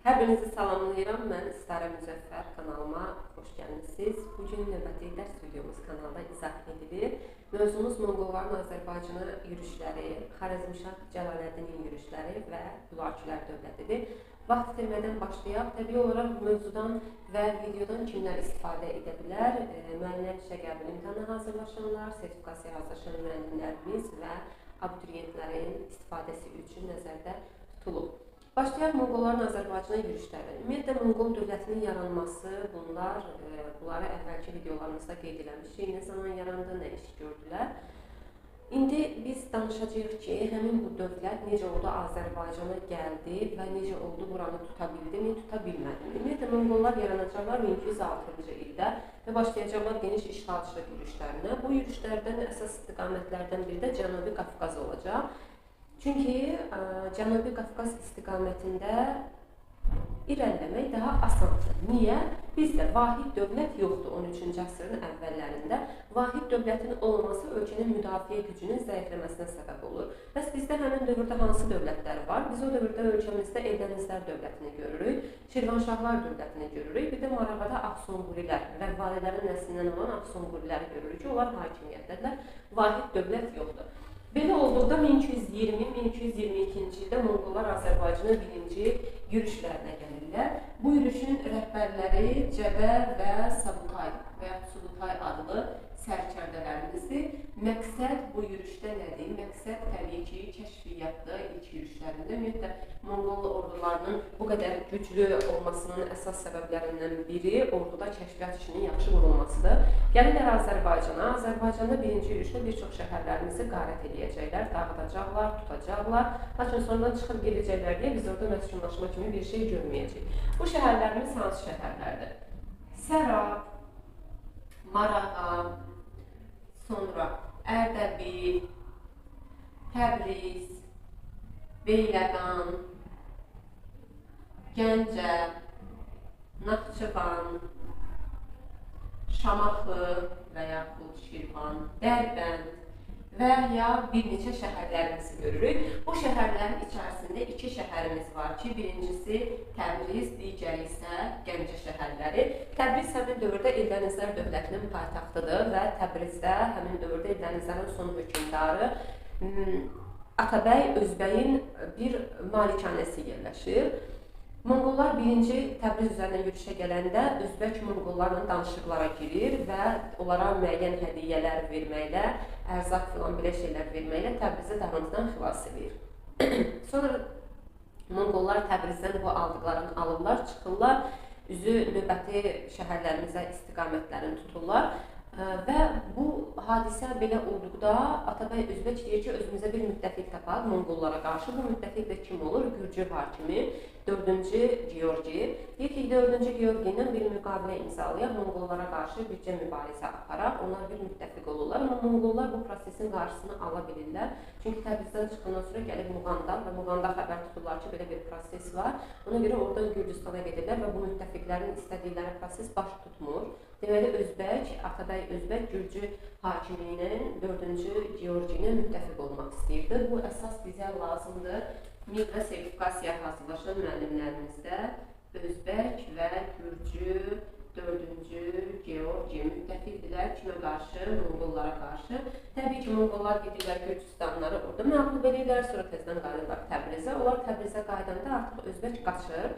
Hər birinizi salamlayıram. Mən İstara Müzəffər kanalıma xoş gəlmisiniz. Bugün növbəti dərs videomuz kanalda izah edilir. Mövzumuz Monqolların Azərbaycana yürüşləri, Xarəzmşah Cəlaləddinin yürüşləri və Hülakülər dövlətidir. Vaxt itirmədən başlayaq. Təbii olaraq mövzudan və videodan kimlər istifadə edə bilər? Müəllimlər işə qəbul imtahanına hazırlaşanlar, sertifikasiya hazırlaşan müəllimlərimiz və abituriyentlərin istifadəsi üçün nəzərdə tutulub. Başlayaq Monqolların Azərbaycana yürüşləri. Ümumiyyətlə, Monqol dövlətinin yaranması, bunları əvvəlki videolarımızda qeyd eləmişik. Nə zaman yarandı, nə iş gördülər. İndi biz danışacağıq ki, həmin bu dövlət necə oldu Azərbaycana gəldi və necə oldu buranı tuta bildi, nə tuta bilmədi. Ümumiyyətlə, Monqollar yaranacaqlar 1206-cı ildə və başlayacaqlar geniş işğalçılıq yürüşlərinə. Bu yürüşlərdən əsas istiqamətlərdən biri də Cənubi Qafqaz olacaq. Çünki Cənubi Qafqaz istiqamətində irəliləmək daha asandır. Niyə? Bizdə vahid dövlət yoxdur 13-cü əsrin əvvəllərində. Vahid dövlətin olması ölkənin müdafiə gücünün zəifləməsinə səbəb olur. Bəs bizdə həmin dövrdə hansı dövlətlər var? Biz o dövrdə ölkəmizdə Eldənizlər dövlətini görürük, Şirvanşahlar dövlətini görürük, bir də Marağada Axsonqurilər, Rəvvalilərin nəslindən olan Axsonquriləri görürük ki, onlar hakimiyyətdədirlər, vahid dövlət yoxdur. Belə olduqda 1220-1222-ci ildə Monqollar Azərbaycana birinci yürüşlərinə gəlirlər. Bu yürüşün rəhbərləri Cəbə və Sabutay və ya Subutay adlı sərkərdələrimizdir. Məqsəd bu yürüşdə nədir? Məqsəd təbii ki, kəşfiyyatdır ilk yürüşlərində. Ümumiyyətlə, Monqol ordularının bu qədər güclü olmasının əsas səbəblərindən biri orduda kəşfiyyat işinin yaxşı vurulmasıdır. Gəlirlər Azərbaycana. Azərbaycanda birinci yürüşdə bir çox şəhərlərimizi qarət edəcəklər, dağıdacaqlar, tutacaqlar. Lakin sonradan çıxıb gedəcəklər deyə biz orada məskunlaşma kimi bir şey görməyəcəyik. Bu şəhərlərimiz hansı şəhərlərdir? Sərab, Marağa, sonra Ərdəbil, Təbriz, Beyləqan, Gəncə, Naxçıvan, Şamaxı və yaxud Şirvan, Dərbənd və ya bir neçə şəhərlərimizi görürük. Bu şəhərlərin içərisində iki şəhərimiz var ki, birincisi Təbriz, digəri isə Gəncə şəhərləri. Təbriz həmin dövrdə Eldənizlər dövlətinin paytaxtıdır və Təbrizdə həmin dövrdə Eldənizlərin son hökmdarı Atabəy Özbəyin bir malikanəsi yerləşir. Monqollar birinci Təbriz üzərinə yürüşə gələndə Özbək Monqollarla danışıqlara girir və onlara müəyyən hədiyyələr verməklə, ərzaq filan belə şeylər verməklə Təbrizi dağıntıdan xilas edir. Sonra Monqollar Təbrizdən bu aldıqlarını alırlar, çıxırlar, üzü növbəti şəhərlərimizə istiqamətlərini tuturlar. Və bu hadisə belə olduqda Atabəy Özbək deyir ki, özümüzə bir müttəfiq tapaq Monqollara qarşı. Bu müttəfiq də kim olur? Gürcü hakimi 4-cü Georgi. Deyir ki, 4-cü Georgi ilə bir müqavilə imzalayaq, Monqollara qarşı bircə mübarizə aparaq. Onlar bir müttəfiq olurlar, amma Monqollar bu prosesin qarşısını ala bilirlər. Çünki Təbrizdən çıxandan sonra gəlib Muğanda və Muğanda xəbər tuturlar ki, belə bir proses var. Ona görə oradan Gürcüstana gedirlər və bu müttəfiqlərin istədikləri proses baş tutmur. Deməli, Özbək, Atabəy Özbək Gürcü hakimi ilə 4-cü Georgi ilə müttəfiq olmaq istəyirdi. Bu əsas bizə lazımdır. MİQ və sertifikasiya hazırlaşan müəllimlərimizdə Özbək və Gürcü 4-cü Georgi müttəfiqdirlər kimə qarşı? Monqollara qarşı. Təbii ki, Monqollar gedirlər Gürcüstanları orada məğlub edirlər, sonra tezdən qayıdırlar Təbrizə. Onlar Təbrizə qayıdanda artıq Özbək qaçır.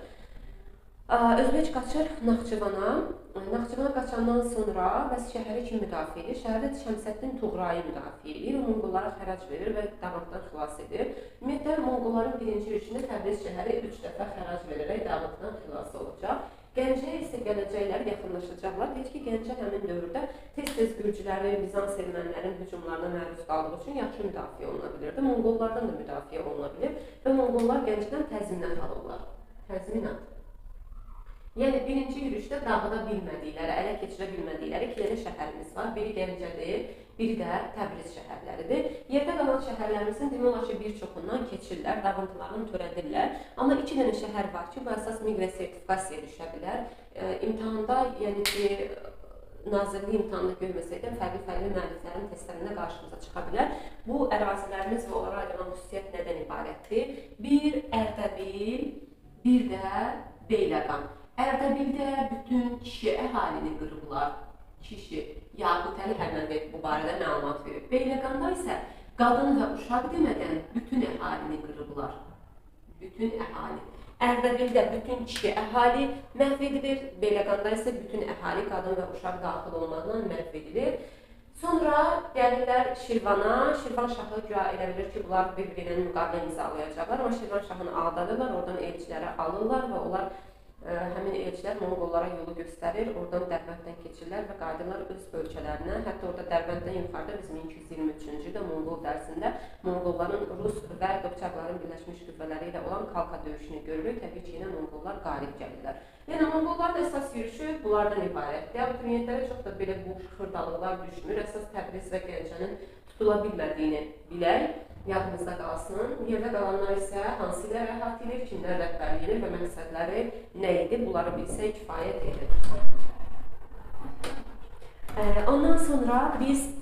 Özbək qaçır Naxçıvana. Naxçıvana qaçandan sonra bəs şəhəri kim müdafiə edir? Şəhərdə Şəmsəddin Tuğrayı müdafiə edir, Monqollara xərac verir və dağıntıdan xilas edir. Ümumiyyətlə, Monqolların birinci yürüşündə Təbriz şəhəri 3 dəfə xərac verərək dağıntıdan xilas olacaq. Gəncəyə isə gələcəklər, yaxınlaşacaqlar. Deyir ki, Gəncə həmin dövrdə tez-tez Gürcülərin, Bizans ermənilərin hücumlarına məruz qaldığı üçün yaxşı müdafiə oluna bilirdi. Monqollardan da müdafiə oluna bilir və Monqollar Gəncədən təzminat alırlar. Təzminat. Yəni, birinci yürüşdə dağıda bilmədikləri, ələ keçirə bilmədikləri iki dənə şəhərimiz var. Biri Gəncədir, biri də Təbriz şəhərləridir. Yerdə qalan şəhərlərimizin demək olar ki, bir çoxundan keçirlər, dağıntılarını törədirlər. Amma iki dənə şəhər var ki, bu əsas MİQ və sertifikasiya düşə bilər. İmtahanda, yəni ki, nazirlik imtahanında görməsəkdən fərqli müəlliflərin testlərində qarşımıza çıxa bilər. Bu ərazilərimiz və onlara ayrılan xüsusiyyət nədən ibarətdir? Bir Ərdəbil, bir də Beyləqan. Ərdəbildə bütün kişi əhalini qırıblar. Kişi, Yaqutəli Həmədi bu barədə məlumat verib. Beyləqanda isə qadın və uşaq demədən bütün əhalini qırıblar. Bütün əhali. Ərdəbildə bütün kişi əhali məhv edilir. Beyləqanda isə bütün əhali, qadın və uşaq daxil olmaqla məhv edilir. Sonra gəlirlər Şirvana. Şirvan şahı güya elə bilir ki, bunlar bir-birinin müqavilə imzalayacaqlar. Amma Şirvan şahını aldadırlar, oradan elçiləri alırlar və onlar həmin elçilər Monqollara yolu göstərir, oradan Dərbənddən keçirlər və qayıdırlar öz ölkələrinə. Hətta orada Dərbənddən yuxarıda biz 1223-cü ildə Monqol dərsində Monqolların Rus və Qıpçaqların birləşmiş qüvvələri ilə olan Kalka döyüşünü görürük. Təbii ki, yenə Monqollar qalib gəlirlər. Yəni, Monqolların əsas yürüyüşü bunlardan ibarətdir. Abituriyyentlərə çox da belə bu xırdalıqlar düşmür. Əsas Təbriz və Gəncənin tutula bilmədiyini bilək. Yadımızda qalsın. Yerdə qalanlar isə hansı ilə əhatə edir, kimlər rəhbərliyini və məqsədləri nə idi, bunları bilsək kifayət edir. Ondan sonra biz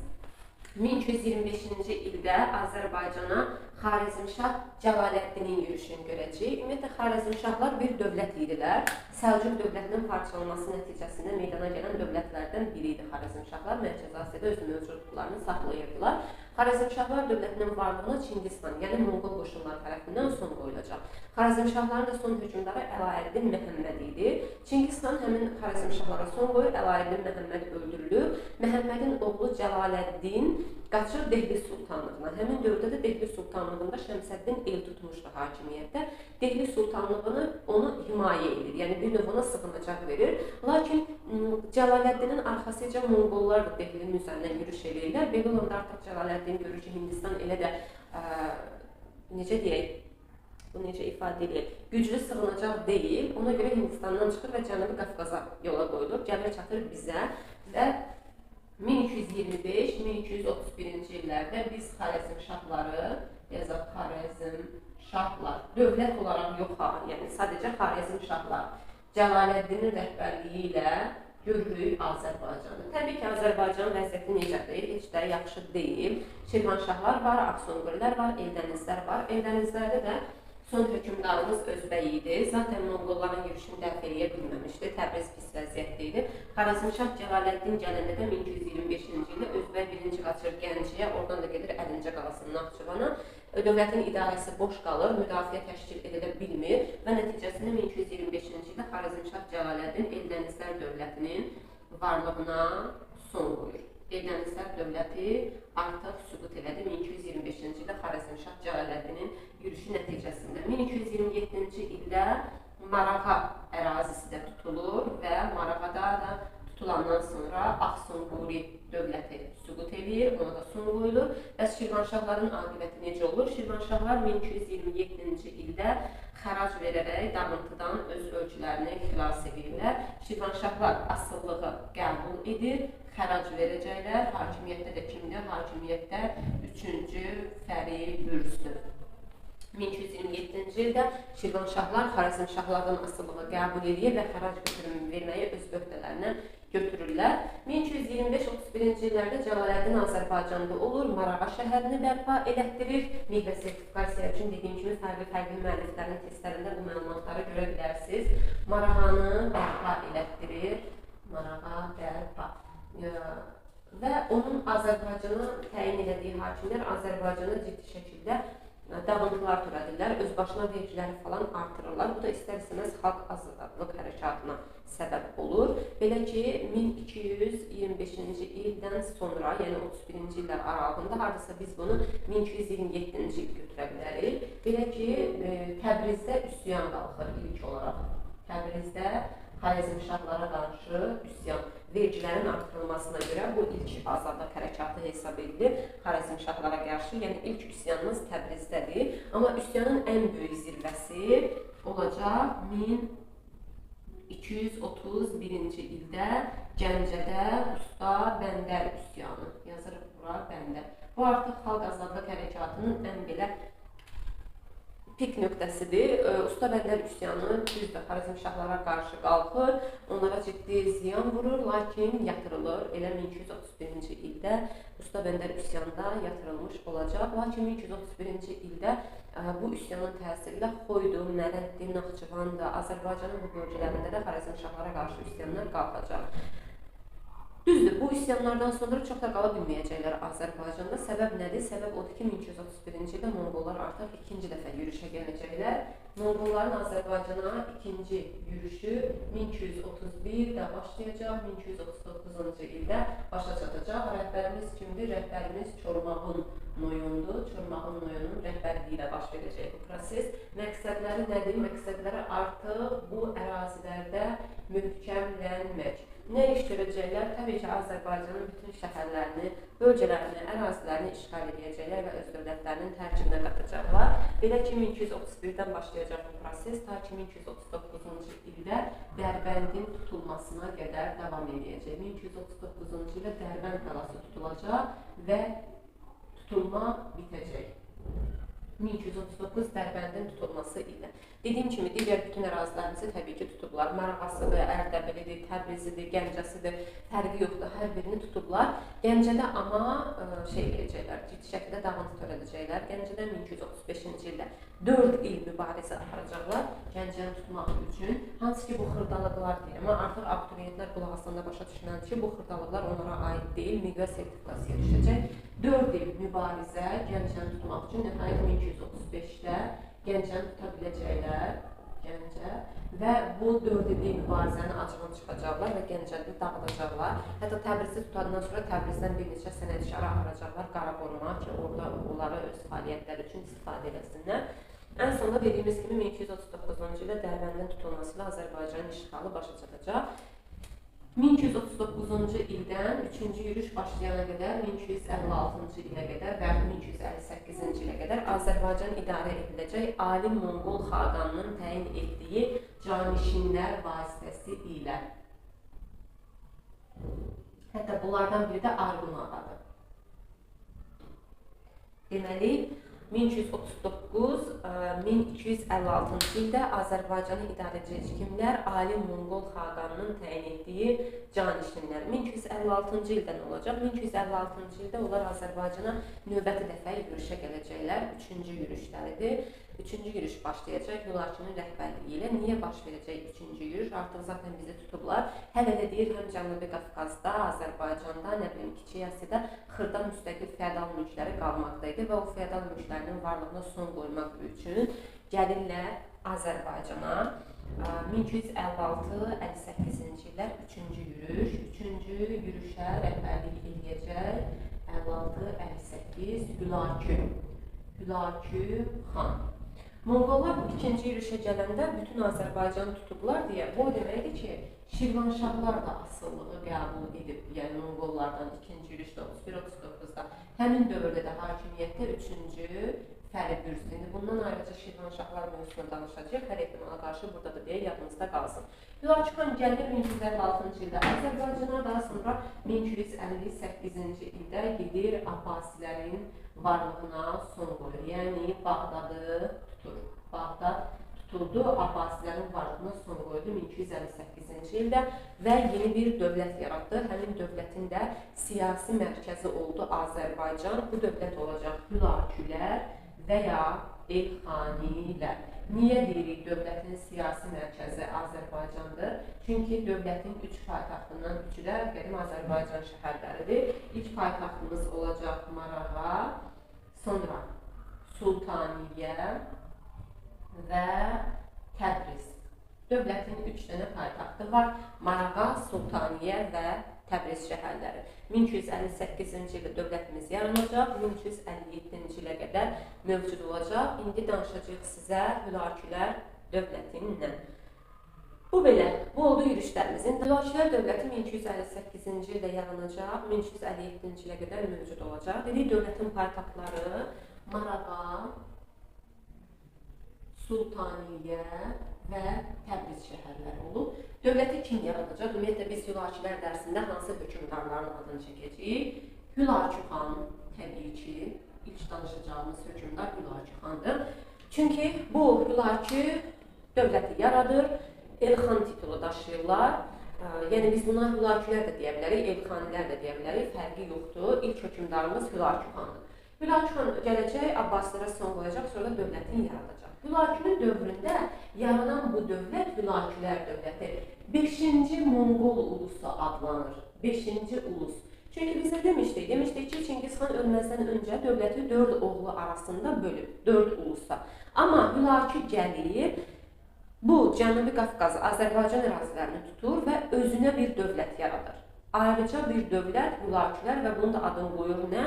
1225-ci ildə Azərbaycana Xarəzmşah Cəlaləddinin yürüşünü görəcəyik. Ümumiyyətlə, Xarəzmşahlar bir dövlət idilər. Səlcuq dövlətinin parçalanması nəticəsində meydana gələn dövlətlərdən biri idi Xarəzmşahlar. Mərkəzi Asiyada öz mövcudluqlarını saxlayırdılar. Xarəzmşahlar dövlətinin varlığına Çingistan, yəni Monqol qoşunları tərəfindən son qoyulacaq. Xarəzmşahların da son hökmdarı Əlaəddin Məhəmməd idi. Çingistan həmin Xarəzmşahlara son qoyur, Əlaəddin Məhəmməd öldürülür. Məhəmmədin oğlu Cəlaləddin qaçır Dehli Sultanlığına. Həmin dövrdə də Dehli Sultanlığında Şəmsəddin el tutmuşdu hakimiyyətdə. Dehli Sultanlığını onu himayə edir, yəni bir növ ona sığınacaq verir. Lakin Cəlaləddinin arxasıca Monqollar da Dehlinin üzərindən yürüş edirlər. Belə olanda artıq Cəlaləddin görür ki, Hindistan elə də, necə deyək, bu necə ifadə edək, güclü sığınacaq deyil. Ona görə Hindistandan çıxır və Cənubi Qafqaza yola qoyulur. Gəlir çatır bizə və 1225-1231-ci illərdə biz Xarəzmşahları, yazaq Xarəzmşahlar, dövlət olaraq yox, yəni sadəcə Xarəzmşahlar Cəlaləddinin rəhbərliyi ilə görürük Azərbaycanı. Təbii ki, Azərbaycanın vəziyyəti necədir? Heç də yaxşı deyil. Şirvanşahlar var, Aksonqurlar var, Eldənizlər var. Eldənizlərdə də son hökmdarımız Özbək idi. Zaten Monqolların yürüşünü dəf eləyə bilməmişdi. Təbriz pis vəziyyətdə idi. Xarəzmşah Cəlaləddin gələndə də 1225-ci ildə Özbək birinci qaçır Gəncəyə, oradan da gedir Əlincə qalasının Naxçıvana. Dövlətin idarəsi boş qalır, müdafiə təşkil edilə bilmir və nəticəsində 1225-ci ildə Xarəzmşah Cəlaləddin Eldənizlər dövlətinin varlığına son qoyur. Eldənizlər dövləti artıq sübut elədi 1225-ci ildə Xarəzmşah Cəlaləddinin yürüşü nəticəsində. 1227-ci ildə Marağa ərazisi də tutulur və Marağada da tutulandan sonra Axsunquri dövləti sübut edir, ona da son qoyulur. Bəs Şirvanşahların aqibəti necə olur? Şirvanşahlar 1227-ci ildə xərac verərək dağıntıdan öz ölkələrini xilas edirlər. Şirvanşahlar asıllığı qəbul edir, xərac verəcəklər. Hakimiyyətdə də kimdir? Hakimiyyətdə 3-cü Fəri Bürsdür. 1227-ci ildə Şirvanşahlar Xarəzmşahlardan asıllığı qəbul edir və xərac götürümü verməyi öz böhdələrinə götürürlər. 1225-31-ci illərdə Cəlaləddin Azərbaycanda olur, Marağa şəhərini bərpa elətdirir. Mih və sertifikasiya üçün dediyim kimi fərqli müəlliflərin testlərində bu məlumatları görə bilərsiniz. Marağanı bərpa elətdirir, Marağa bərpa. Və onun Azərbaycana təyin elədiyi hakimlər Azərbaycana ciddi şəkildə dağıntılar törədirlər, özbaşına vergiləri falan artırırlar. Bu da istər-istəməz xalq azadlıq hərəkatına səbəb olur. Belə ki, 1225-ci ildən sonra, yəni 31-ci illər aralığında, hardasa biz bunu 1227-ci il götürə bilərik. Belə ki, Təbrizdə üsyan qalxır ilk olaraq. Təbrizdə Xarəzmşahlara qarşı üsyan, vergilərin artırılmasına görə bu ilk azadlıq hərəkatı hesab edilir Xarəzmşahlara qarşı. Yəni, ilk üsyanımız Təbrizdədir. Amma üsyanın ən böyük zirvəsi olacaq 1231-ci ildə Gəncədə Usta Bəndər üsyanı. Yazırıq bura Bəndər. Bu artıq xalq azadlıq hərəkatının ən belə pik nöqtəsidir. Usta bəndər üsyanı düzdür, Xarəzmşahlara qarşı qalxır, onlara ciddi ziyan vurur, lakin yatırılır. Elə 1231-ci ildə Usta bəndər üsyanında yatırılmış olacaq. Lakin 1231-ci ildə bu üsyanın təsiri ilə Xoydu, Nərəddi, Naxçıvandı, Azərbaycanın bu bölgələrində də Xarəzmşahlara qarşı üsyanlar qalxacaq. Düzdür, bu üsyanlardan sonra çox da qala bilməyəcəklər Azərbaycanda. Səbəb nədir? Səbəb odur ki, 1231-ci ildə Monqollar artıq ikinci dəfə yürüşə gələcəklər. Monqolların Azərbaycana ikinci yürüşü 1231-də başlayacaq, 1239-cu ildə başa çatacaq. Rəhbərimiz kimdir? Rəhbərimiz Çormağın Noyundur. Çormağın Noyunun rəhbərliyi ilə baş verəcək bu proses. Məqsədləri nədir? Məqsədləri artıq bu ərazilərdə möhkəmlənmək. Nə iş görəcəklər? Təbii ki, Azərbaycanın bütün şəhərlərini, bölgələrini, ərazilərini işğal edəcəklər və öz dövlətlərinin tərkibinə qatacaqlar. Belə ki, 1231-dən başlayacaq bu proses ta ki 1239-cu ildə Dərbəndin tutulmasına qədər davam edəcək. 1239-cu ildə Dərbənd qalası tutulacaq və tutulma bitəcək. 1239 Dərbəndin tutulması ilə. Dediyim kimi, digər bütün ərazilərimizi təbii ki, tutublar. Marağasıdır, Ərdəbilidir, Təbrizidir, Gəncəsidir, fərqi yoxdur, hər birini tutublar. Gəncədə amma edəcəklər, ciddi şəkildə dağıntı törədəcəklər. Gəncədə 1235-ci ildə 4 il mübarizə aparacaqlar Gəncəni tutmaq üçün. Hansı ki, bu xırdalıqlar deyil, amma artıq abituriyentlər qulaq asanda başa düşünəndə ki, bu xırdalıqlar onlara aid deyil, miqyas sertifikasiya düşəcək. 4 il mübarizə Gəncəni tutmaq üçün nəhayət 1235-də Gəncəni tuta biləcəklər, Gəncə və bu 4 illik mübarizənin acığını çıxacaqlar və Gəncəni dağıdacaqlar. Hətta Təbrizi tutandan sonra Təbrizdən bir neçə sənətkarı aparacaqlar Qaraqoruma ki, orada onları öz fəaliyyətləri üçün istifadə edəsinlər. Ən sonunda dediyimiz kimi 1239-cu ildə Dərbəndin tutulması ilə Azərbaycanın işğalı başa çatacaq. 1239-cu ildən 3-cü yürüş başlayana qədər 1256-cı ilə qədər və 1258-ci ilə qədər Azərbaycan idarə ediləcək Ali Monqol xaqanının təyin etdiyi canişinlər vasitəsi ilə. Hətta bunlardan biri də Arğun ağadır. Deməli, 1239-1256-cı ildə Azərbaycanı idarə edəcək kimlər? Ali Monqol xaqanının təyin etdiyi canişinlər. 1256-cı ildə nə olacaq? 1256-cı ildə onlar Azərbaycana növbəti dəfə yürüşə gələcəklər. 3-cü yürüşləridir. 3-cü yürüş başlayacaq Hülaçının rəhbərliyi ilə. Niyə baş verəcək 3-cü yürüş? Artıq zaten bizi tutublar. Hələ də deyir, həm Cənubi Qafqazda, Azərbaycanda, nə bilim, Kiçik Asiyada xırda müstəqil feodal mülkləri qalmaqdaydı və o feodal mülklərinin varlığına son qoymaq üçün gəlirlər Azərbaycana. 1256-58-ci illər 3-cü yürüş. 3-cü yürüşə rəhbərlik edəcək 56-58 Hülakü xan. Monqollar bu ikinci yürüşə gələndə bütün Azərbaycanı tutublar deyə, bu deməkdir ki, Şirvanşahlar da asıllığı qəbul edib, yəni Monqollardan ikinci yürüşdə 31-39-da. Həmin dövrdə də hakimiyyətdə 3-cü Fərid Bürzdindir. Bundan ayrıca Şirvanşahlar mövzusuna danışacaq, hər ehtimala qarşı burada da deyə yadınızda qalsın. Hülakü xan gəlir 1256-cı ildə Azərbaycana, daha sonra 1258-ci ildə gedir Abbasilərin varlığına son qoyur. Yəni, Bağdadı tutur. Bağdad tutuldu, Abbasilərin varlığına son qoydu 1258-ci ildə və yeni bir dövlət yaratdı. Həmin dövlətin də siyasi mərkəzi oldu Azərbaycan. Bu dövlət olacaq Hülakülər və ya Elxanilər. Niyə deyirik dövlətin siyasi mərkəzi Azərbaycandır? Çünki dövlətin 3 paytaxtından 3-ü də qədim Azərbaycan şəhərləridir. İlk paytaxtımız olacaq Marağa, sonra Sultaniyə və Təbriz. Dövlətin 3 dənə paytaxtı var. Marağa, Sultaniyə və Təbriz şəhərləri. 1258-ci ildə dövlətimiz yaranacaq, 1257-ci ilə qədər mövcud olacaq. İndi danışacaq sizə Hülakülər dövlətindən. Bu belə, bu oldu yürüşlərimizin. Hülakülər dövləti 1258-ci ildə yaranacaq, 1257-ci ilə qədər mövcud olacaq. Dedik, dövlətin paytaxtları Marağa, Sultaniyə və Təbriz şəhərləri olub. Dövləti kim yaradacaq? Ümumiyyətlə, biz Hülakülər dərsində hansı hökümdarların adını çəkəcəyik? Hülakü xan, təbii ki, ilk danışacağımız hökümdar Hülakü xandır. Çünki bu Hülakü dövləti yaradır, Elxan titulu daşıyırlar. Yəni biz buna Hülakülər də deyə bilərik, Elxanilər də deyə bilərik, fərqi yoxdur. İlk hökmdarımız Hülakü xandır. Hülakü xan gələcək, Abbasilərə son qoyacaq, sonra da dövlətini yaradacaq. Hülakünün dövründə yaranan bu dövlət Hülakülər dövləti 5-ci Monqol ulusu adlanır. 5-ci ulus. Çünki biz nə demişdik? Demişdik ki, Çingiz xan ölməzdən öncə dövləti 4 oğlu arasında bölüb, 4 ulusa. Amma Hülakü gəlir, bu Cənubi Qafqaz, Azərbaycan ərazilərini tutur və özünə bir dövlət yaradır. Ayrıca bir dövlət Hülakülər və bunun da adını qoyur nə?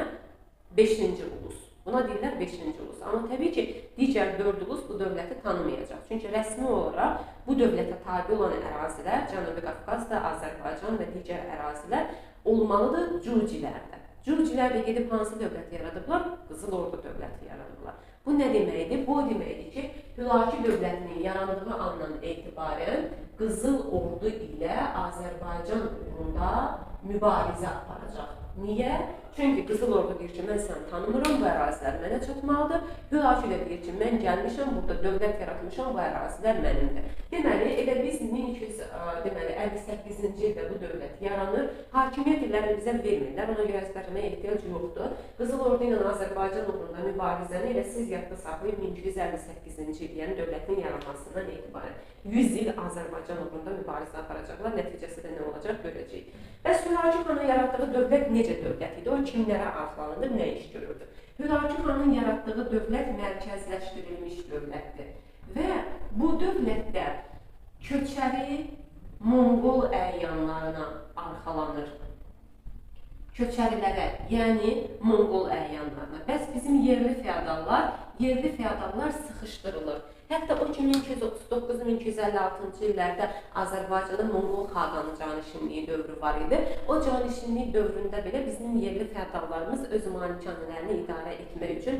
5-ci ulus. Buna deyirlər 5-ci ulus. Amma təbii ki, digər 4 ulus bu dövləti tanımayacaq. Çünki rəsmi olaraq bu dövlətə tabi olan ərazilər, Cənubi Qafqazda, Azərbaycan və digər ərazilər olmalıdır Cürcilərdə. Cürcilər də gedib hansı dövləti yaradıblar? Qızıl Ordu dövləti yaradıblar. Bu nə deməkdir? Bu deməkdir ki, Hülakü dövlətinin yarandığı andan etibarən Qızıl Ordu ilə Azərbaycan uğrunda mübarizə aparacaq. Niyə? Çünki Qızıl Ordu deyir ki, mən səni tanımıram, bu ərazilər mənə çatmalıdır. Hülakü də deyir ki, mən gəlmişəm, burada dövlət yaratmışam, bu ərazilər mənimdir. Deməli, elə biz 1258-ci ildə bu dövlət yaranır. Hakimiyyət illərini bizə vermirlər, ona görə əzbərləməyə ehtiyac yoxdur. Qızıl Ordu ilə Azərbaycan uğrunda mübarizəni elə siz yadda saxlayıb 1258-ci il, yəni dövlətin yaranmasından etibarən 100 il Azərbaycan uğrunda mübarizə aparacaqlar. Nəticəsi də nə olacaq görəcəyik. Bəs Hülakü xanın yaratdığı dövlət necə dövlət idi? O kimlərə arxalanır, nə iş görürdü? Hülakü xanın yaratdığı dövlət mərkəzləşdirilmiş dövlətdir. Və bu dövlətdə köçəri Monqol əyanlarına arxalanır. Köçərilərə, yəni Monqol əyanlarına. Bəs bizim yerli feodallar sıxışdırılır. Hətta o ki 1239-1256-cı illərdə Azərbaycanda Monqol xaqanı canişinliyi dövrü var idi. O canişinlik dövründə belə bizim yerli feodallarımız öz malikanələrini idarə etmək üçün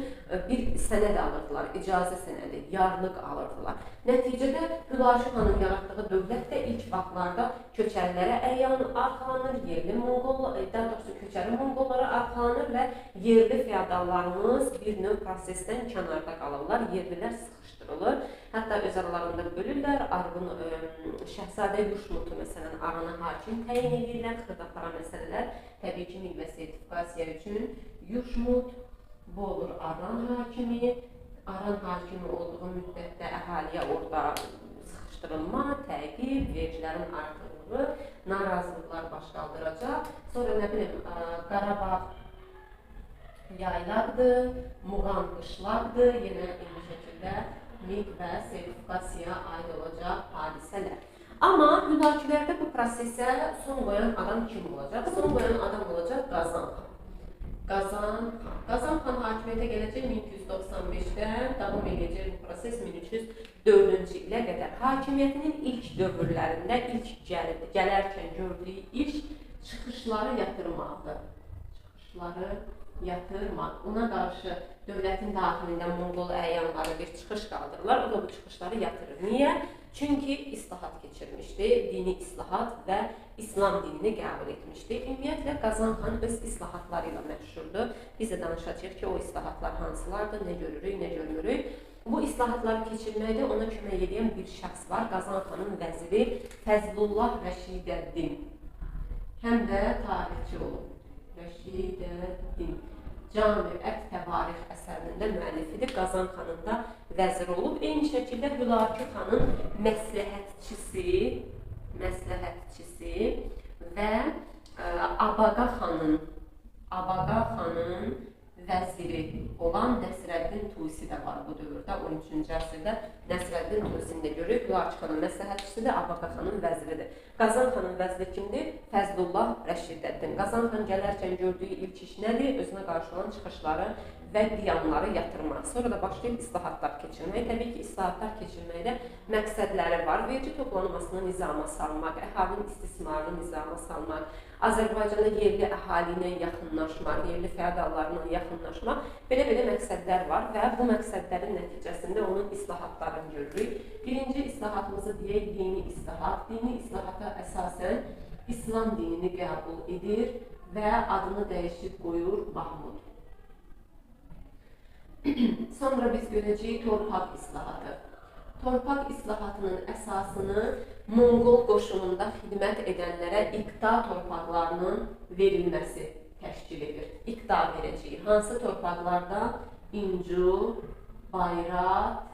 bir sənəd alırdılar, icazə sənədi, yarlıq alırdılar. Nəticədə Hülakü xanın yaratdığı dövlət də ilk vaxtlarda köçərilərə arxalanır, yerli Monqollar, daha doğrusu köçəri Monqollara arxalanır və yerli feodallarımız bir növ prosesdən kənarda qalırlar, yerlilər sıxışdırılır. Hətta öz aralarında bölürlər, Şəhzadə Yuşmutu məsələn Arana hakim təyin edirlər, xırdapara məsələlər. Təbii ki, milli sertifikasiya üçün Yuşmut, bu olur Aran hakimi. Aran hakimi olduğu müddətdə əhaliyə orada sıxışdırılma, təqib, vergilərin artırılığı, narazılıqlar baş qaldıracaq. Sonra nə bilim, Qarabağ yaylaqdır, Muğan qışlaqdır, yenə eyni şəkildə milk və sertifikasiyaya aid olacaq hadisələr. Amma Hülakülərdə bu prosesə son qoyan adam kim olacaq? Son qoyan adam olacaq Qazan xan. Qazan xan hakimiyyətə gələcək 1295-də, davam edəcək bu proses 1304-cü ilə qədər. Hakimiyyətinin ilk dövrlərində, ilk gələrkən gördüyü iş çıxışları yatırmaqdır. Ona qarşı dövlətin daxilində Monqol əyanları bir çıxış qaldırırlar, o da bu çıxışları yatırır. Niyə? Çünki islahat keçirmişdi, dini islahat və İslam dinini qəbul etmişdi. Ümumiyyətlə, Qazan xan öz islahatları ilə məşhurdur. Biz də danışacağıq ki, o islahatlar hansılardır, nə görürük, nə görmürük. Bu islahatları keçirməkdə ona kömək edən bir şəxs var, Qazan xanın vəziri Fəzlullah Rəşidəddin. Həm də tarixçi olub. Rəşidəddin. Cami Ət Təvarix əsərində müəllifidir. Qazan xanın da vəzir olub. Eyni şəkildə Hülakü xanın məsləhətçisi və Abaqa xanın vəziri olan Nəsrəddin Tusi də var bu dövrdə. 13-cü əsrdə Nəsrəddin Tusini də görürük. Hülakü xanın məsləhətçisidir, Abaqa xanın vəziridir. Qazan xanın vəziri kimdir? Fəzlullah Rəşidəddin. Qazan xan gələrkən gördüyü ilk iş nədir? Özünə qarşı olan çıxışları və qiyamları yatırmaq. Sonra da başlayıb islahatlar keçirmək. Təbii ki, islahatlar keçirməkdə məqsədləri var. Vergi toplanmasını nizama salmaq, əhalinin istismarını nizama salmaq, Azərbaycanda yerli əhali ilə yaxınlaşmaq, yerli feodallarla yaxınlaşmaq, belə məqsədlər var və bu məqsədlərin nəticəsində onun islahatlarını görürük. Birinci islahatımızı deyək, dini islahat. Dini islahata əsasən İslam dinini qəbul edir və adını dəyişib qoyur Mahmud. Sonra biz görəcəyik torpaq islahatı. Torpaq islahatının əsasını Monqol qoşununda xidmət edənlərə iqta torpaqlarının verilməsi təşkil edir. İqta verəcəyik. Hansı torpaqlarda? İncu, Bayrat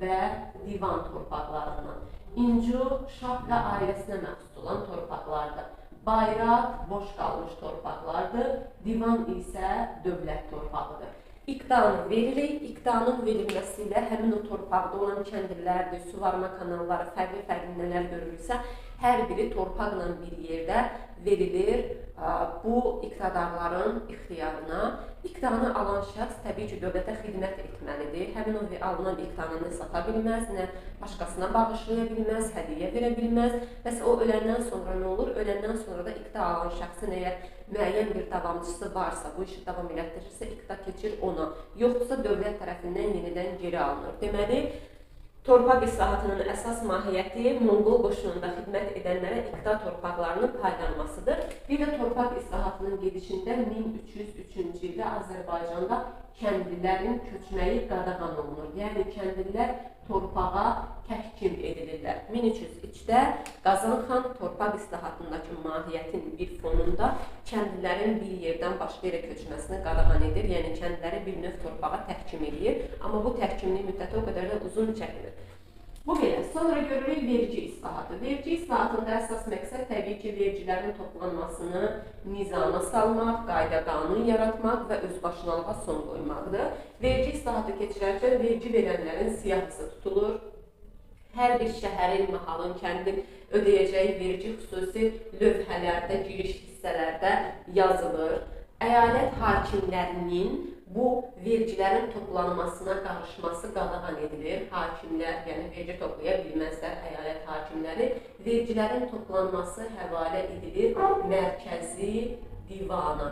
və Divan torpaqlarından. İncu, şah və ailəsinə məxsus olan torpaqlardır. Bayrat boş qalmış torpaqlardır. Divan isə dövlət torpağıdır. İqtanı veririk. İqtanın verilməsi ilə həmin o torpaqda olan kəndirlərdir, suvarma kanalları, fərqli nələr görülürsə, hər biri torpaqla bir yerdə verilir bu iqtadarların ixtiyarına. İqtanı alan şəxs təbii ki, dövlətə xidmət etməlidir. Həmin o alınan iqtanını sata bilməz, nə başqasına bağışlaya bilməz, hədiyyə verə bilməz. Bəs o öləndən sonra nə olur? Öləndən sonra da iqta alan şəxsin əgər müəyyən bir davamçısı varsa, bu işi davam elətdirirsə, iqta keçir ona. Yoxsa dövlət tərəfindən yenidən geri alınır. Deməli, torpaq islahatının əsas mahiyyəti Monqol qoşununda xidmət edənlərə iqta torpaqlarının paylanmasıdır. Bir də torpaq islahatının gedişində 1303-cü ildə Azərbaycanda kəndlilərin köçməyi qadağan olunur. Yəni, kəndlilər torpağa təhkim edilirlər. 1303-də Qazan xan torpaq islahatındakı mahiyyətin bir fonunda kəndlilərin bir yerdən başqa yerə köçməsini qadağan edir. Yəni, kəndliləri bir növ torpağa təhkim edir. Amma bu təhkimlik müddəti o qədər də uzun çəkilir. Bu belə. Sonra görürük vergi islahatı. Vergi islahatında əsas məqsəd təbii ki, vergilərin toplanmasını nizama salmaq, qayda qanun yaratmaq və özbaşınalığa son qoymaqdır. Vergi islahatı keçirərkən vergi verənlərin siyahısı tutulur. Hər bir şəhərin, mahalın, kəndin ödəyəcəyi vergi xüsusi lövhələrdə, giriş hissələrdə yazılır. Əyalət hakimlərinin bu vergilərin toplanmasına qarışması qadağan edilir. Hakimlər, yəni vergi toplaya bilməzlər əyalət hakimləri. Vergilərin toplanması həvalə edilir mərkəzi divana.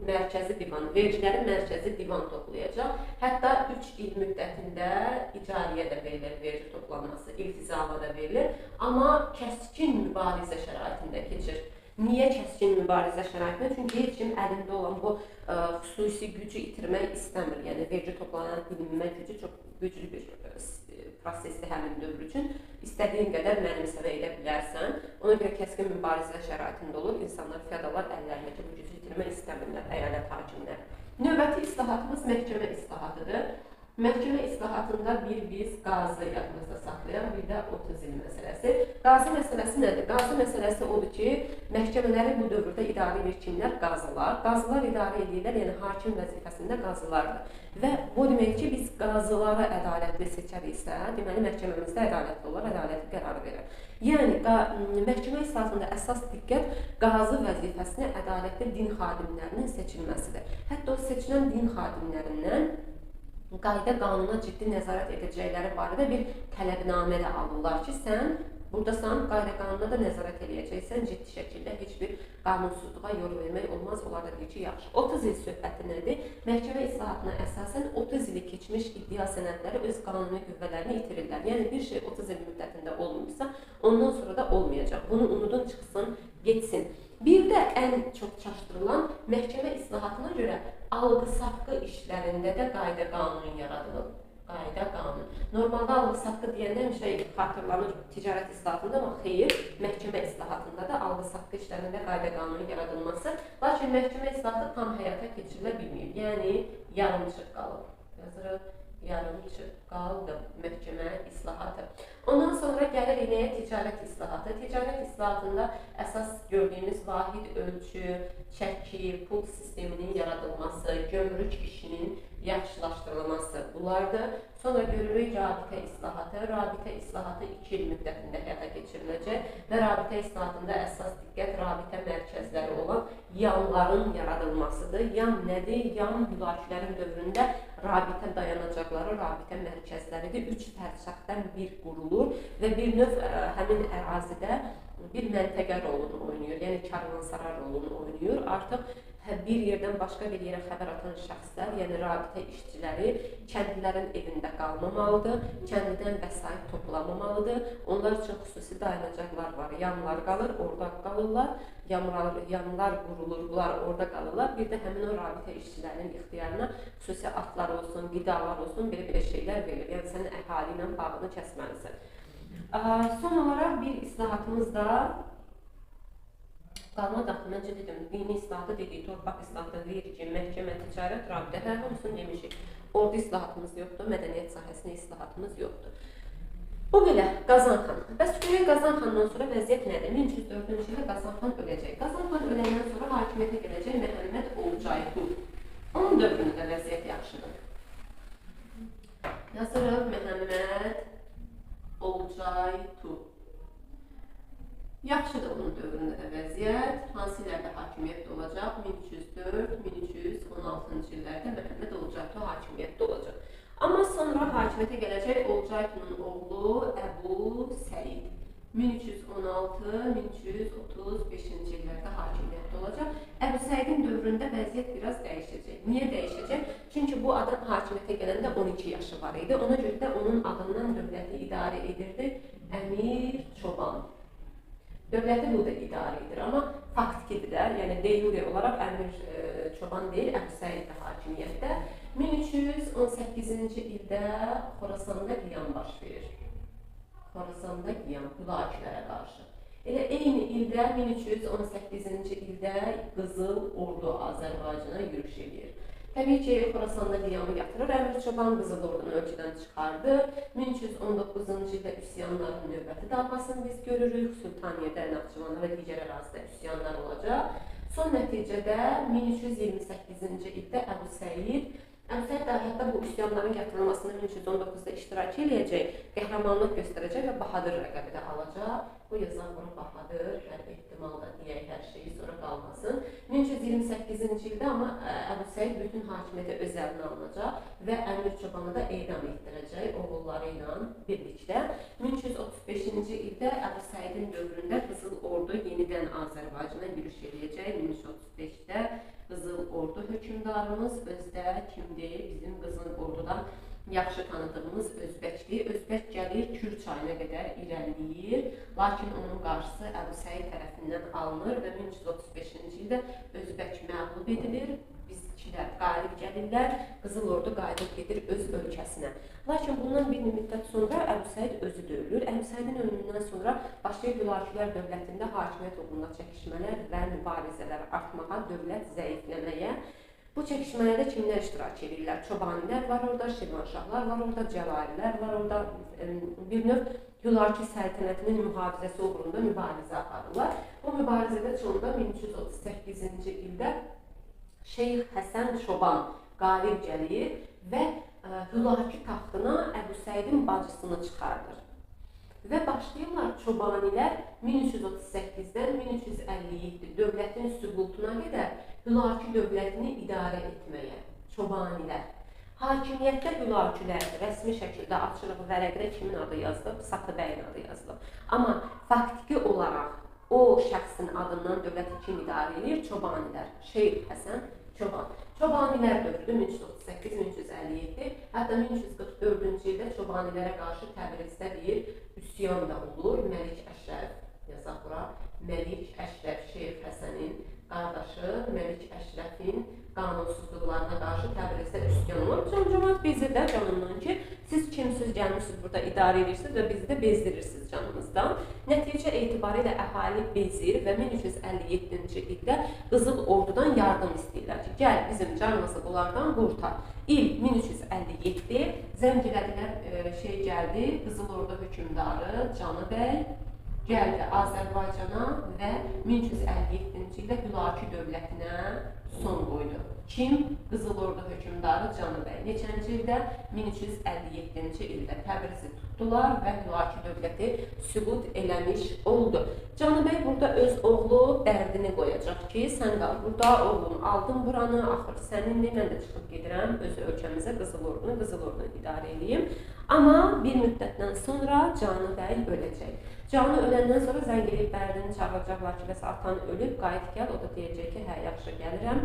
Mərkəzi divan, vergiləri mərkəzi divan toplayacaq. Hətta 3 il müddətində icariyə də verilir vergi toplanması, iltizama da verilir. Amma kəskin mübarizə şəraitində keçir. Niyə kəskin mübarizə şəraitində? Çünki heç kim əlində olan bu xüsusi gücü itirmək istəmir. Yəni, vergi toplanan bilinmə gücü çox güclü bir prosesdir həmin dövr üçün. İstədiyin qədər mənimsəmə edə bilərsən. Ona görə kəskin mübarizə şəraitində olur. İnsanlar, fiyadalar əllərindəki bu gücü itirmək istəmirlər, əyalət hakimləri. Növbəti islahatımız məhkəmə islahatıdır. Məhkəmə islahatında biz qazı yadımızda saxlayan, bir də 30 il məsələsi. Qazı məsələsi nədir? Qazı məsələsi odur ki, məhkəmələri bu dövrdə idarə edir kimlər? Qazılar. Qazılar idarə edirlər, yəni hakim vəzifəsində qazılardır. Və bu demək ki, biz qazıları ədalətli seçəriksə, deməli məhkəməmizdə ədalətli olar, ədalətli qərar verir. Yəni, məhkəmə islahatında əsas diqqət qazı vəzifəsinə ədalətli din xadimlərinin seçilməsidir. Hətta o seçilən din xadimlərindən qayda qanuna ciddi nəzarət edəcəkləri barədə bir tələbnamə də alırlar ki, sən buradasan, qayda qanuna da nəzarət edəcəksən, ciddi şəkildə heç bir qanunsuzluğa yol vermək olmaz. Onlar da deyir ki, yaxşı. 30 il söhbəti nədir? Məhkəmə islahatına əsasən 30 ili keçmiş iddia sənədləri öz qanuni qüvvələrini itirirlər. Yəni, bir şey 30 il müddətində olmuşsa, ondan sonra da olmayacaq. Bunu unudun, çıxsın, geçsin. Bir də ən çox çaşdırılan məhkəmə islahatına görə alqı-satqı işlərində də qayda qanun yaradılıb. Qayda qanun. Normalda alqı-satqı deyəndə həmişə xatırlanır ticarət islahatında, amma xeyr, məhkəmə islahatında da alqı-satqı işlərində qayda qanun yaradılması. Lakin məhkəmə islahatı tam həyata keçirilə bilməyib. Yəni, yarımçıq qalıb. Yazırıq, yarımçıq qaldı məhkəmə islahatı. Ondan sonra gəlir nəyə? Ticarət islahatı. Ticarət islahatında əsas gördüyümüz vahid ölçü, çəki, pul sisteminin yaradılması, gömrük işinin yaxşılaşdırılması bunlardır. Sonra görürük rabitə islahatı. Rabitə islahatı 2 il müddətində həyata keçiriləcək və rabitə islahatında əsas diqqət rabitə mərkəzləri olan yanların yaradılmasıdır. Yan nədir? Yan müdafilərin dövründə rabitə dayanacaqları, rabitə mərkəzləridir. 3 fərsəxdən bir qurulur və bir növ həmin ərazidə bir məntəqə rolunu oynayır, yəni karvansaray rolunu oynayır. Artıq bir yerdən başqa bir yerə xəbər atan şəxslər, yəni rabitə işçiləri kəndlilərin evində qalmamalıdır, kəndlidən vəsait toplamamalıdır. Onlar üçün xüsusi dayanacaqlar var, yanlar qalır, orada qalırlar, yanlar qurulur, bunlar orada qalırlar. Bir də həmin o rabitə işçilərinin ixtiyarına xüsusi atlar olsun, qidalar olsun, belə şeylər verilir. Yəni sən əhali ilə bağını kəsməlisən. Son olaraq bir islahatımız da qanuna daxil, məncə dedim, dini islahatı dedik, torpaq islahatı deyirik ki, məhkəmə, ticarət, rabitə, hər hamısını demişik. Orada islahatımız yoxdur, mədəniyyət sahəsində islahatımız yoxdur. Bu belə, Qazanxan. Bəs görək Qazanxandan sonra vəziyyət nədir? 1304-cü ildə Qazanxan öləcək. Qazanxan öləndən sonra hakimiyyətə gələcək Məhəmməd Olcaytu. Onun dövründə vəziyyət yaxşıdır. Yazırıq Məhəmməd Olcaytu. Yaxşıdır onun dövründə də vəziyyət. Hansı illərdə hakimiyyətdə olacaq? 1304-1316-cı illərdə Məhəmməd Olcaytu hakimiyyətdə olacaq. Amma sonra hakimiyyətə gələcək Olcaytunun oğlu Əbu Səid. 1316-1335-ci illərdə hakimiyyətdə olacaq. Əbu Səidin dövründə vəziyyət biraz dəyişəcək. Niyə dəyişəcək? Çünki bu adam hakimiyyətə gələndə 12 yaşı var idi. Ona görə də onun adından dövləti idarə edirdi Əmir Çoban. Dövləti bu da idarə edir, amma faktikidirlər, yəni de-yure olaraq Əmir Çoban deyil, Əbu Səid də hakimiyyətdə. 1318-ci ildə Xorasanda qiyam baş verir. Xorasanda qiyam, Hülakilərə qarşı. Elə eyni ildə, 1318-ci ildə Qızıl Ordu Azərbaycana yürüş edir. Təbii ki, Xorasanda qiyamı yatırır, Əmir Çoban Qızıl Ordunu ölkədən çıxardı. 1319-cu ildə üsyanların növbəti dalğasını biz görürük. Sultaniyədə, Naxçıvanda və digər ərazidə üsyanlar olacaq. Son nəticədə 1328-ci ildə Əbu Səid də hətta bu üsyanların yatırılmasında 1319-da iştirak edəcək, qəhrəmanlıq göstərəcək və Bahadır rəqəbi də alacaq. Bu yazan bunu Bahadır, hər ehtimalda deyək, hər şeyi sonra qalmasın. 1328-ci ildə amma Əbu Səid bütün hakimiyyətə öz əlinə alınacaq və Əmir Çobanı da edam etdirəcək oğulları ilə birlikdə. 1335-ci ildə Əbu Səidin dövründə Qızıl Ordu yenidən Azərbaycana yürüş edəcək. 1335-də Qızıl Ordu hökmdarımız özdə kimdir? Bizim Qızıl Ordudan yaxşı tanıdığımız Özbəkdir. Özbək gəlir Kür çayına qədər irəliləyir, lakin onun qarşısı Əbu Səid tərəfindən alınır və 1335-ci ildə Özbək məğlub edilir. Bizimkilər qalib gəlirlər, Qızıl Ordu qayıdıb gedir öz ölkəsinə. Lakin bundan bir müddət sonra Əbu Səid özü də ölür. Əbu Səidin ölümündən sonra başlayır Hülakilər dövlətində hakimiyyət uğrunda çəkişmələr və mübarizələr artmağa, dövlət zəifləməyə. Bu çəkişmələrdə kimlər iştirak edirlər? Çobanilər var orada, Şirvanşahlar var orada, Cəlalilər var orada. Bir növ Hülaki səltənətinin mühafizəsi uğrunda mübarizə aparırlar. Bu mübarizədə sonunda 1338-ci ildə Şeyx Həsən Çoban qalib gəlir və Hülaki taxtına Əbu Səidin bacısını çıxardır. Və başlayırlar Çobanilər 1338-dən 1357 dövlətin süqutuna qədər Hülaki dövlətini idarə etməyə. Çobanilər. Hakimiyyətdə Hülakilərdir. Rəsmi şəkildə açılıb vərəqdə kimin adı yazılıb? Satıbəyin adı yazılıb. Amma faktiki olaraq o şəxsin adından dövləti kim idarə edir? Çobanilər. Şeyx Həsən Çoban. Çobanilər dövrüdür 1338-1357. Hətta 1344-cü ildə Çobanilərə qarşı Təbrizdə bir üsyan da olur. Məlik Əşrəf, yazaq bura, Məlik Əşrəf Şeyx Həsənin qardaşı Məlik Əşrəfin qanunsuzluqlarına qarşı Təbrizdə üsyan olur. Cəmaət bezir də canından ki, siz kimsiz gəlmişsiniz burada idarə edirsiniz və bizi də bezdirirsiniz canınızdan. Nəticə etibarilə əhali bezir və 1357-ci ildə Qızıl Ordudan yardım istəyirlər ki, gəl bizim canımızı bunlardan qurtar. İl 1357 zəngilədilər gəldi, Qızıl Ordu hökmdarı Canı bəy gəldi Azərbaycana və 1357-ci ildə Hülaki dövlətinə son qoydu. Kim? Qızıl Ordu hökmdarı Canı bəy. Neçənci ildə? 1357-ci ildə Təbrizi tutdular və Hülaki dövləti süqut eləmiş oldu. Canı bəy burada öz oğlu dərdini qoyacaq ki, sən qal burada, oğlum aldın buranı, axır sənindir, mən də çıxıb gedirəm öz ölkəmizə Qızıl Ordunu idarə edeyim. Amma bir müddətdən sonra Canı bəy öləcək. Canı öləndən sonra zəng edib bərdini çağıracaqlar ki, bəs atan ölüb, qayıt gəl, o da deyəcək ki, hə, yaxşı gəlirəm.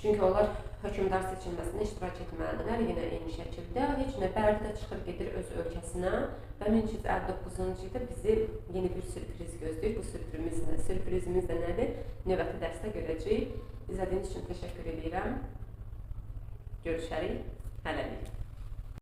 Çünki onlar hökmdar seçilməsində iştirak etməlidirlər. Yenə eyni şəkildə heç nə Bərdə çıxır gedir öz ölkəsinə və 1359-cu ildə bizi yeni bir sürpriz gözləyir. Bu sürprizimiz də nədir? Növbəti dərsdə görəcəyik. İzlədiyiniz üçün təşəkkür edirəm. Görüşərik. Hələlik.